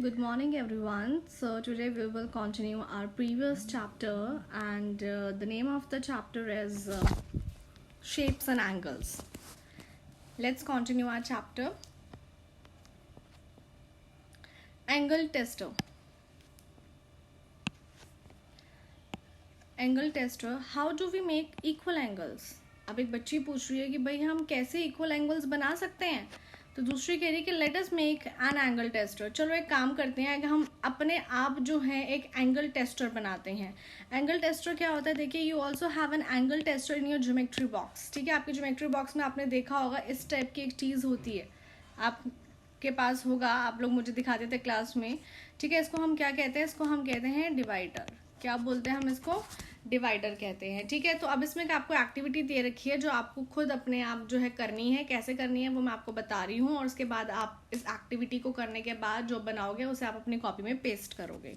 Good morning, everyone. So, today we will continue our previous chapter, and the name of the chapter is Shapes and Angles. Let's continue our chapter. Angle tester. Angle tester, how do we make equal angles? अब एक बच्ची पूछ रही है कि भाई हम कैसे इक्वल एंगल्स बना सकते हैं, तो दूसरी कह रही है कि let us make an angle tester. चलो एक काम करते हैं कि हम अपने आप जो है एक एंगल टेस्टर बनाते हैं. एंगल टेस्टर क्या होता है, देखिए you also have an angle tester in your geometry box. ठीक है, आपके ज्योमेट्री बॉक्स में आपने देखा होगा इस टाइप की एक चीज़ होती है, आपके पास होगा, आप लोग मुझे दिखाते थे क्लास में. ठीक है, इसको हम क्या कहते हैं, इसको हम कहते हैं डिवाइडर. क्या बोलते हैं हम इसको? डिवाइडर कहते हैं. ठीक है, तो अब इसमें आपको एक्टिविटी दे रखी है जो आपको खुद अपने आप जो है करनी है. कैसे करनी है वो मैं आपको बता रही हूँ, और उसके बाद आप इस एक्टिविटी को करने के बाद जो बनाओगे उसे आप अपनी कॉपी में पेस्ट करोगे.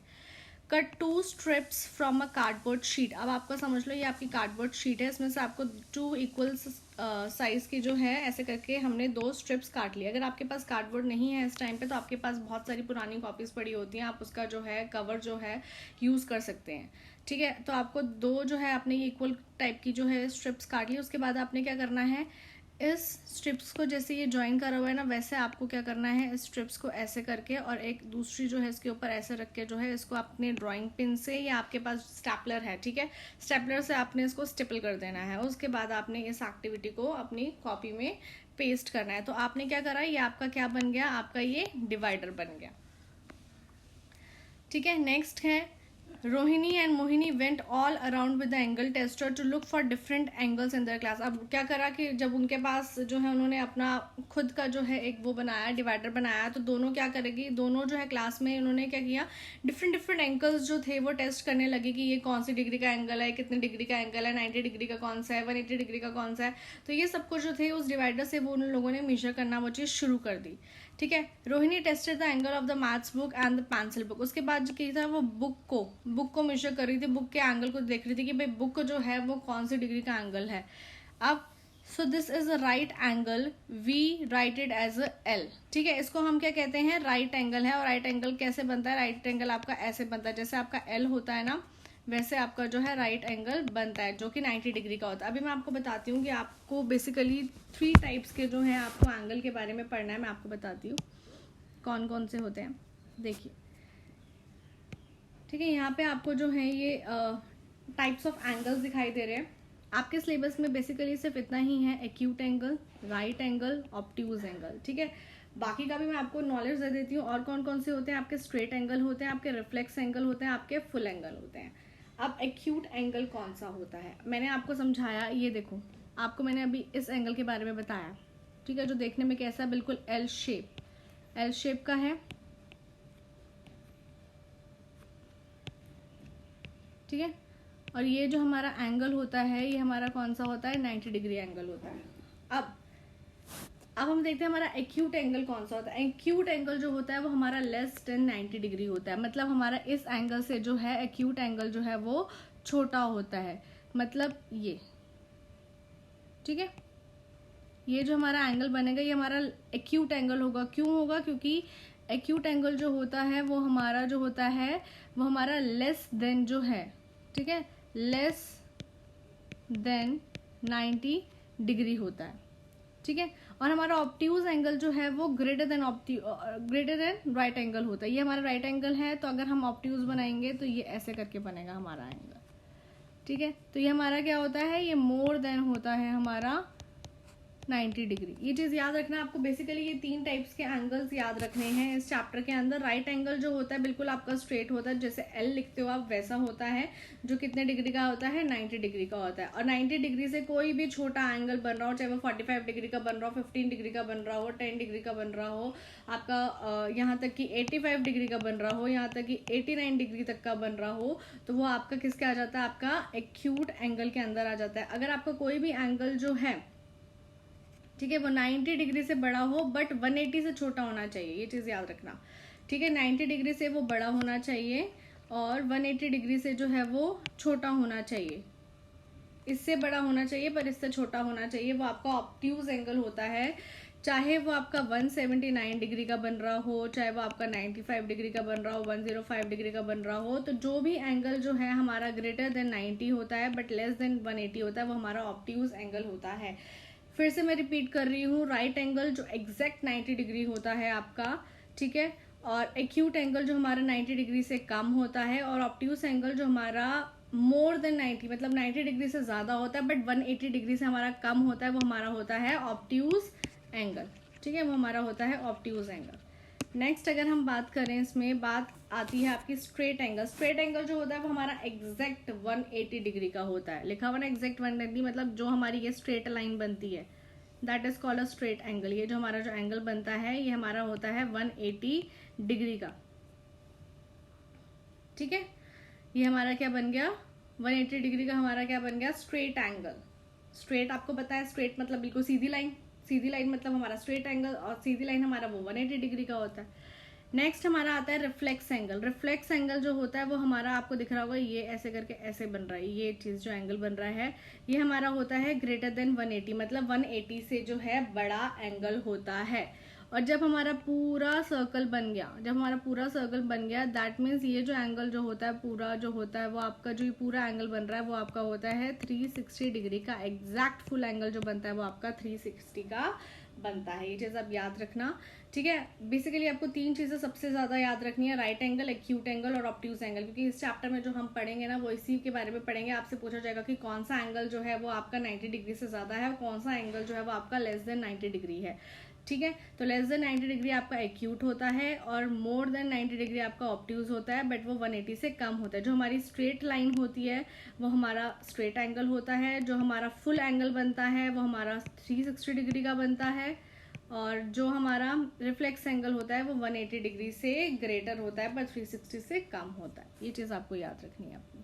Cut 2 strips from a cardboard sheet. अब आपको समझ लो ये आपकी कार्डबोर्ड शीट है, इसमें से आपको 2 इक्वल साइज की जो है ऐसे करके हमने 2 स्ट्रिप्स काट लिए. अगर आपके पास कार्डबोर्ड नहीं है इस टाइम पे, तो आपके पास बहुत सारी पुरानी कॉपीज पड़ी होती हैं, आप उसका जो है कवर जो है यूज़ कर सकते हैं. ठीक है, तो आपको 2 जो है आपने इक्वल टाइप की जो है स्ट्रिप्स काट ली. उसके बाद आपने क्या करना है, इस स्ट्रिप्स को जैसे ये ज्वाइन करा हुआ है ना, वैसे आपको क्या करना है, इस स्ट्रिप्स को ऐसे करके और एक दूसरी जो है इसके ऊपर ऐसे रख के जो है इसको अपने ड्राइंग पिन से, या आपके पास स्टेपलर है, ठीक है, स्टेपलर से आपने इसको स्टिपल कर देना है. उसके बाद आपने इस एक्टिविटी को अपनी कॉपी में पेस्ट करना है. तो आपने क्या करा, ये आपका क्या बन गया, आपका ये डिवाइडर बन गया. ठीक है, नेक्स्ट है Rohini and Mohini went all around with the angle tester to look for different angles in their class. अब क्या करा कि जब उनके पास जो है उन्होंने अपना खुद का जो है एक वो बनाया, डिवाइडर बनाया, तो दोनों क्या करेगी, दोनों जो है क्लास में उन्होंने क्या किया, डिफरेंट एंगल्स जो थे वो टेस्ट करने लगे कि ये कौन सी डिग्री का एंगल है, कितने डिग्री का एंगल है, 90 डिग्री का कौन सा है, 180 डिग्री का कौन सा है. तो ये सब कुछ जो थे उस डिवाइडर से वो उन लोगों ने मेजर करना वो चीज़ शुरू कर दी. ठीक है, Rohini tested the angle of the maths book and the pencil book. उसके बाद जो किया था वो बुक को मेजर कर रही थी, बुक के एंगल को देख रही थी कि भाई बुक जो है वो कौन सी डिग्री का एंगल है. अब so this is a right angle, we write it as a L. ठीक है, इसको हम क्या कहते हैं, राइट एंगल है. और राइट एंगल कैसे बनता है, राइट एंगल आपका ऐसे बनता है, जैसे आपका एल होता है ना, वैसे आपका जो है राइट एंगल बनता है, जो कि 90 डिग्री का होता है. अभी मैं आपको बताती हूँ कि आपको बेसिकली 3 टाइप्स के जो हैं आपको एंगल के बारे में पढ़ना है. मैं आपको बताती हूँ कौन कौन से होते हैं. देखिए, ठीक है, यहाँ पे आपको जो है ये टाइप्स ऑफ एंगल्स दिखाई दे रहे हैं. आपके सिलेबस में बेसिकली सिर्फ इतना ही है, acute angle, right angle, obtuse angle. ठीक है, बाकी का भी मैं आपको नॉलेज दे देती हूँ. और कौन कौन से होते हैं, आपके स्ट्रेट एंगल होते हैं, आपके रिफ्लेक्स एंगल होते हैं, आपके फुल एंगल होते हैं. अब एक्यूट एंगल कौन सा होता है, मैंने आपको समझाया. ये देखो, आपको मैंने अभी इस एंगल के बारे में बताया. ठीक है, जो देखने में कैसा है, बिल्कुल एल शेप का है. ठीक है, और ये जो हमारा एंगल होता है ये हमारा कौन सा होता है, 90 डिग्री एंगल होता है. अब हम देखते हैं हमारा एक्यूट एंगल कौन सा होता है. एक्यूट एंगल जो होता है वो हमारा लेस देन 90 डिग्री होता है. मतलब हमारा इस एंगल से जो है एक्यूट एंगल जो है वो छोटा होता है, मतलब ये. ठीक है, ये जो हमारा एंगल बनेगा ये हमारा एक्यूट एंगल होगा. क्यों होगा, क्योंकि एक्यूट एंगल जो होता है वो हमारा जो होता है वो हमारा लेस देन जो है, ठीक है, लेस देन 90 डिग्री होता है. ठीक है, और हमारा ऑब्ट्यूज एंगल जो है वो ग्रेटर देन राइट एंगल होता है. ये हमारा राइट एंगल है, तो अगर हम ऑब्ट्यूज बनाएंगे तो ये ऐसे करके बनेगा हमारा एंगल. ठीक है, तो ये हमारा क्या होता है, ये मोर देन होता है हमारा 90 डिग्री. ये चीज़ याद रखना आपको. बेसिकली ये 3 टाइप्स के एंगल्स याद रखने हैं इस चैप्टर के अंदर. राइट एंगल जो होता है बिल्कुल आपका स्ट्रेट होता है, जैसे एल लिखते हो आप वैसा होता है, जो कितने डिग्री का होता है, 90 डिग्री का होता है. और 90 डिग्री से कोई भी छोटा एंगल बन रहा हो, चाहे वो 45 डिग्री का बन रहा हो, 15 डिग्री का बन रहा हो, 10 डिग्री का बन रहा हो, आपका यहाँ तक कि 85 डिग्री का बन रहा हो, यहाँ तक कि 89 डिग्री तक का बन रहा हो, तो वो आपका किसके आ जाता है, आपका एक्यूट एंगल के अंदर आ जाता है. अगर आपका कोई भी एंगल जो है, ठीक है, वो 90 डिग्री से बड़ा हो बट 180 से छोटा होना चाहिए, ये चीज़ याद रखना. ठीक है, 90 डिग्री से वो बड़ा होना चाहिए और 180 डिग्री से जो है वो छोटा होना चाहिए. इससे बड़ा होना चाहिए पर इससे छोटा होना चाहिए, वो आपका ऑब्ट्यूज एंगल होता है. चाहे वो आपका 179 डिग्री का बन रहा हो, चाहे वो आपका 95 डिग्री का बन रहा हो, 105 डिग्री का बन रहा हो, तो जो भी एंगल जो है हमारा ग्रेटर देन 90 होता है बट लेस देन 180 होता है, वो हमारा ऑब्ट्यूज एंगल होता है। फिर से मैं रिपीट कर रही हूँ, राइट एंगल जो एग्जैक्ट 90 डिग्री होता है आपका, ठीक है, और एक्यूट एंगल जो हमारा 90 डिग्री से कम होता है, और ऑब्ट्यूज एंगल जो हमारा मोर देन 90 मतलब 90 डिग्री से ज़्यादा होता है बट 180 डिग्री से हमारा कम होता है, वो हमारा होता है ऑब्ट्यूज एंगल, ठीक है, वो हमारा होता है ऑब्ट्यूज एंगल। नेक्स्ट अगर हम बात करें, इसमें बात आती है आपकी स्ट्रेट एंगल। स्ट्रेट एंगल जो होता है वो हमारा एग्जैक्ट 180 डिग्री का होता है, लिखा हुआ ना एग्जैक्ट 180, मतलब जो हमारी ये स्ट्रेट लाइन बनती है that is called a straight angle. ये जो हमारा जो एंगल बनता है ये हमारा होता है 180 डिग्री का, ठीक है। ये हमारा क्या बन गया, 180 डिग्री का हमारा क्या बन गया, स्ट्रेट एंगल। स्ट्रेट आपको पता है, स्ट्रेट मतलब बिल्कुल सीधी लाइन, सीधी लाइन मतलब हमारा स्ट्रेट एंगल, और सीधी लाइन हमारा वो 180 डिग्री का होता है। नेक्स्ट हमारा आता है रिफ्लेक्स एंगल। रिफ्लेक्स एंगल जो होता है वो हमारा आपको दिख रहा होगा, ये ऐसे करके ऐसे बन रहा है, ये चीज जो एंगल बन रहा है ये हमारा होता है ग्रेटर देन 180, मतलब 180 से जो है बड़ा एंगल होता है। और जब हमारा पूरा सर्कल बन गया, जब हमारा पूरा सर्कल बन गया दैट मीन्स ये जो एंगल जो होता है पूरा जो होता है वो आपका जो ये पूरा एंगल बन रहा है वो आपका होता है 360 डिग्री का। एग्जैक्ट फुल एंगल जो बनता है वो आपका 360 का बनता है। ये चीज़ आप याद रखना, ठीक है। बेसिकली आपको तीन चीज़ें सबसे ज़्यादा याद रखनी है, राइट एंगल, एक्यूट एंगल और ऑब्ट्यूज एंगल, क्योंकि इस चैप्टर में जो हम पढ़ेंगे ना वो इसी के बारे में पढ़ेंगे। आपसे पूछा जाएगा कि कौन सा एंगल जो है वो आपका 90 डिग्री से ज़्यादा है और कौन सा एंगल जो है वो आपका लेस देन 90 डिग्री है, ठीक है। तो लेस देन 90 डिग्री आपका एक्यूट होता है और मोर देन 90 डिग्री आपका ऑब्ट्यूज होता है, बट वो 180 से कम होता है। जो हमारी स्ट्रेट लाइन होती है वो हमारा स्ट्रेट एंगल होता है, जो हमारा फुल एंगल बनता है वो हमारा 360 डिग्री का बनता है, और जो हमारा रिफ्लेक्स एंगल होता है वो 180 डिग्री से ग्रेटर होता है पर 360 से कम होता है। ये चीज़ आपको याद रखनी है अपनी,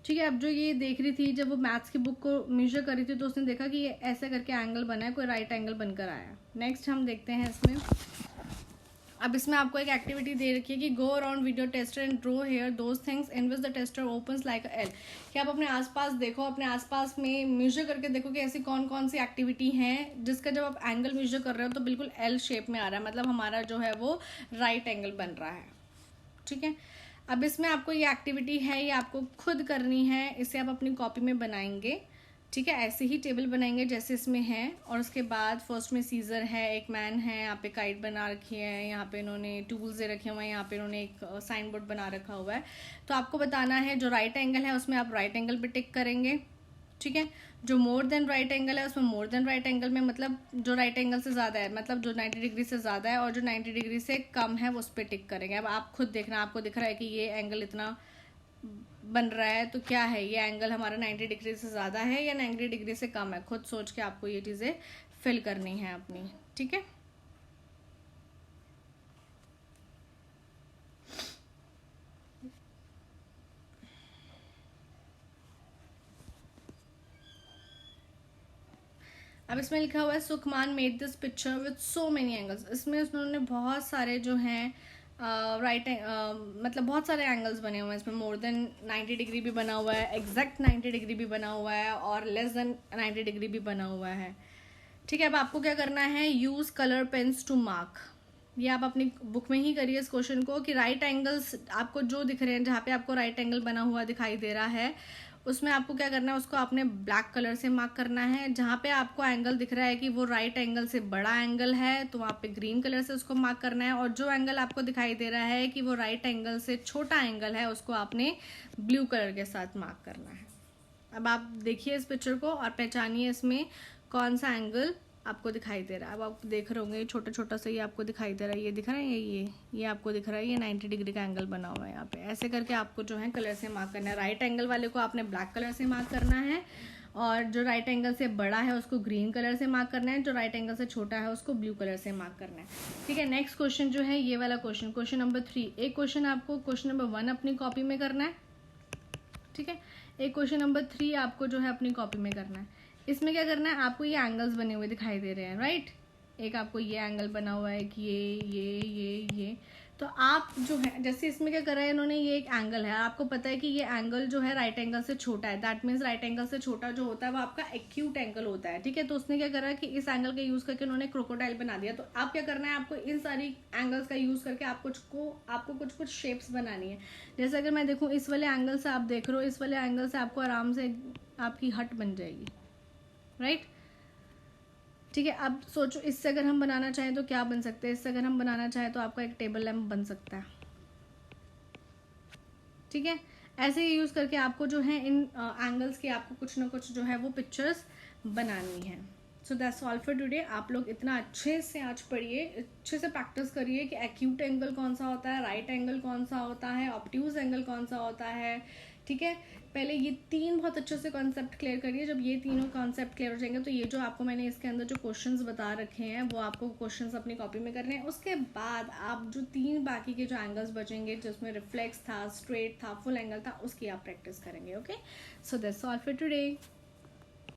ठीक है। अब जो ये देख रही थी, जब वो मैथ्स की बुक को मेजर कर रही थी तो उसने देखा कि ये ऐसे करके एंगल बना है, कोई राइट एंगल बनकर आया। नेक्स्ट हम देखते हैं इसमें, अब इसमें आपको एक एक्टिविटी दे रखी है कि go around with your tester and draw here those things in which the tester opens like a L. कि आप अपने आसपास देखो, अपने आसपास में मेजर करके देखो कि ऐसी कौन कौन सी एक्टिविटी हैं जिसका जब आप एंगल मेजर कर रहे हो तो बिल्कुल एल शेप में आ रहा है, मतलब हमारा जो है वो राइट एंगल बन रहा है, ठीक है। अब इसमें आपको ये एक्टिविटी है, ये आपको खुद करनी है, इसे आप अपनी कॉपी में बनाएंगे, ठीक है। ऐसे ही टेबल बनाएंगे जैसे इसमें है, और उसके बाद फर्स्ट में सीजर है, एक मैन है, यहाँ पे काइट बना रखी है, यहाँ पे इन्होंने टूल्स दे रखे हुए हैं, यहाँ पे इन्होंने एक साइन बोर्ड बना रखा हुआ है। तो आपको बताना है जो राइट एंगल है उसमें आप राइट एंगल पे टिक करेंगे, ठीक है। जो मोर देन राइट एंगल है उसमें मोर देन राइट एंगल में, मतलब जो राइट एंगल से ज़्यादा है, मतलब जो 90 डिग्री से ज़्यादा है, और जो 90 डिग्री से कम है वो उस पर टिक करेंगे। अब आप खुद देखना, आपको दिख रहा है कि ये एंगल इतना बन रहा है तो क्या है, ये एंगल हमारा 90 डिग्री से ज़्यादा है या 90 डिग्री से कम है, खुद सोच के आपको ये चीज़ें फिल करनी है अपनी, ठीक है। अब इसमें लिखा हुआ है Sukhman made this picture with so many angles. इसमें उन्होंने बहुत सारे जो हैं राइट मतलब बहुत सारे एंगल्स बने हुए हैं इसमें। मोर देन 90 डिग्री भी बना हुआ है, एग्जैक्ट 90 डिग्री भी बना हुआ है, और लेस देन 90 डिग्री भी बना हुआ है, ठीक है। अब आपको क्या करना है, use colour pens to mark. ये आप अपनी बुक में ही करिए इस क्वेश्चन को कि राइट एंगल्स आपको जो दिख रहे हैं, जहाँ पे आपको राइट एंगल बना हुआ दिखाई दे रहा है उसमें आपको क्या करना है, उसको आपने ब्लैक कलर से मार्क करना है। जहाँ पे आपको एंगल दिख रहा है कि वो राइट एंगल से बड़ा एंगल है तो वहाँ पे ग्रीन कलर से उसको मार्क करना है, और जो एंगल आपको दिखाई दे रहा है कि वो राइट एंगल से छोटा एंगल है उसको आपने ब्लू कलर के साथ मार्क करना है। अब आप देखिए इस पिक्चर को और पहचानिए इसमें कौन सा एंगल आपको दिखाई दे रहा है। अब आप देख रहे होंगे छोटा छोटा सा ये आपको दिखाई दे रहा है, ये दिख रहा है, ये आपको दिख रहा है, ये 90 डिग्री का एंगल बना हुआ है यहाँ पे। ऐसे करके आपको जो है कलर से मार्क करना है। राइट एंगल वाले को आपने ब्लैक कलर से मार्क करना है, और जो राइट एंगल से बड़ा है उसको ग्रीन कलर से मार्क करना है, जो राइट एंगल से छोटा है उसको ब्लू कलर से मार्क करना है, ठीक है। नेक्स्ट क्वेश्चन जो है ये वाला क्वेश्चन, क्वेश्चन नंबर 3। एक क्वेश्चन आपको क्वेश्चन नंबर 1 अपनी कॉपी में करना है, ठीक है। एक क्वेश्चन नंबर 3 आपको जो है अपनी कॉपी में करना है। इसमें क्या करना है, आपको ये एंगल्स बने हुए दिखाई दे रहे हैं, राइट। एक आपको ये एंगल बना हुआ है कि ये तो आप जो है जैसे इसमें क्या करा है इन्होंने, ये एक एंगल है, आपको पता है कि ये एंगल जो है राइट एंगल से छोटा है, दैट मीन्स राइट एंगल से छोटा जो होता है वो आपका एक्यूट एंगल होता है, ठीक है। तो उसने क्या करा कि इस एंगल का यूज करके उन्होंने क्रोकोडाइल बना दिया। तो आप क्या करना है, आपको इन सारी एंगल्स का यूज करके आपको कुछ कुछ शेप्स बनानी है। जैसे अगर मैं देखूँ इस वाले एंगल से आप देख रहे हो, इस वाले एंगल से आपको आराम से आपकी हट बन जाएगी, राइट, ठीक है। अब सोचो इससे अगर हम बनाना चाहें तो क्या बन सकते हैं, इससे अगर हम बनाना चाहें तो आपका एक टेबल लैंप बन सकता है, ठीक है। ऐसे ही यूज करके आपको जो है इन एंगल्स की आपको कुछ ना कुछ जो है वो पिक्चर्स बनानी है। So that's all for today. आप लोग इतना अच्छे से आज पढ़िए, अच्छे से प्रैक्टिस करिए कि एक्यूट एंगल कौन सा होता है, राइट एंगल कौन सा होता है, ऑब्ट्यूज एंगल कौन सा होता है, ठीक है। पहले ये 3 बहुत अच्छे से कॉन्सेप्ट क्लियर करिए। जब ये तीनों कॉन्सेप्ट क्लियर हो जाएंगे तो ये जो आपको मैंने इसके अंदर जो क्वेश्चंस बता रखे हैं वो आपको क्वेश्चंस अपनी कॉपी में करने हैं। उसके बाद आप जो 3 बाकी के जो एंगल्स बचेंगे, जिसमें रिफ्लेक्स था, स्ट्रेट था, फुल एंगल था, उसकी आप प्रैक्टिस करेंगे। Okay, so that's all for today.